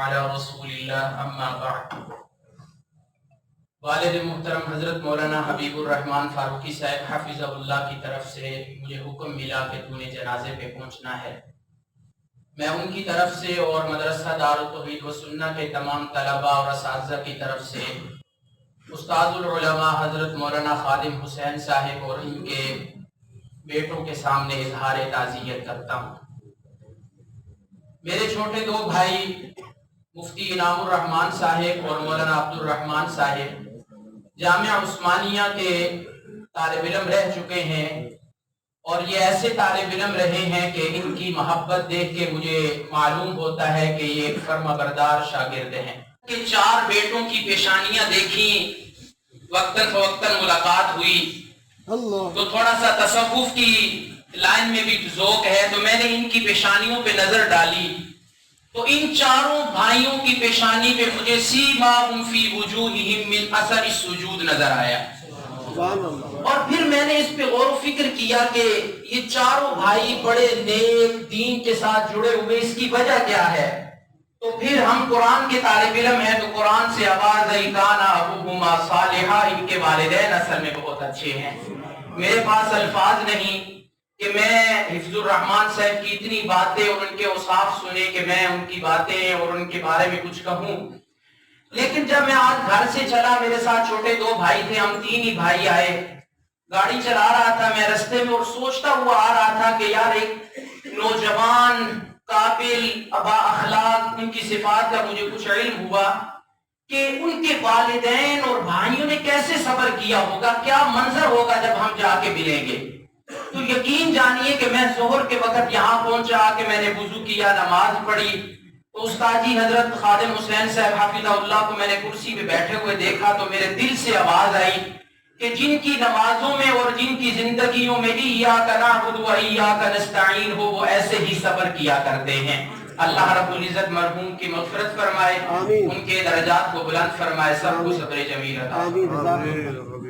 علی رسول اللہ اما بعد۔ والد محترم حضرت مولانا حبیب الرحمن فاروقی صاحب حفظہ اللہ کی طرف سے مجھے حکم ملا کہ تو نے جنازے پہ پہنچنا ہے۔ میں ان کی طرف سے اور مدرسہ دارالتوحید و سنہ کے تمام طلباء اور اساتذہ کی طرف سے استاد العلماء حضرت مولانا خادم حسین صاحب اور ان کے بیٹوں کے سامنے اظہار تعزیت کرتا ہوں۔ میرے چھوٹے دو بھائی مفتی انعام الرحمن صاحب اور مولانا عبد الرحمن صاحب جامعہ عثمانیہ کے طالب علم رہ چکے ہیں، اور یہ ایسے طالب علم رہے ہیں کہ ان کی محبت دیکھ کے مجھے معلوم ہوتا ہے کہ یہ ایک فرمانبردار شاگرد ہیں۔ کہ 4 بیٹوں کی پیشانیاں دیکھیں، وقتاً فوقتاً ملاقات ہوئی تو تھوڑا سا تصوف کی لائن میں بھی ذوق ہے، تو میں نے ان کی پیشانیوں پہ نظر ڈالی تو ان 4 بھائیوں کی پیشانی پہ مجھے سیماہم فی وجوہہم من اثر السجود نظر آیا۔ اور پھر میں نے اس پہ غور و فکر کیا کہ یہ 4 بھائی بڑے نیک دین کے ساتھ جڑے ہوئے، اس کی وجہ کیا ہے؟ تو پھر ہم قرآن کے طالب علم ہیں تو قرآن سے آواز آئی کانا ابوہما صالحا، ان کے والدین اصل میں بہت اچھے ہیں۔ میرے پاس الفاظ نہیں کہ میں حفظ الرحمان صاحب کی اتنی باتیں اور ان کے اوصاف سنے کہ میں ان کی باتیں اور ان کے بارے میں کچھ کہوں، لیکن جب میں آج گھر سے چلا، میرے ساتھ چھوٹے 2 بھائی تھے، ہم 3 ہی بھائی آئے، گاڑی چلا رہا تھا میں رستے میں اور سوچتا ہوا آ رہا تھا کہ یار ایک نوجوان قابل با اخلاق، ان کی صفات کا مجھے کچھ علم ہوا کہ ان کے والدین اور بھائیوں نے کیسے صبر کیا ہوگا، کیا منظر ہوگا جب ہم جا کے ملیں گے۔ تو یقین جانیے کہ میں ظہر کے وقت یہاں پہنچا کہ میں نے وضو کیا، نماز پڑھی، تو استاد جی حضرت خادم حسین صاحب حفظہ اللہ کو میں نے کرسی پہ بیٹھے ہوئے دیکھا تو میرے دل سے آواز آئی کہ جن کی نمازوں میں اور جن کی زندگیوں میں ایاک نعبد و ایاک نستعین ہو، وہ ایسے ہی صبر کیا کرتے ہیں۔ اللہ رب العزت مرحوم کی مغفرت فرمائے، ان کے درجات کو بلند فرمائے، سب کو صبر جمیل عطا فرمائے۔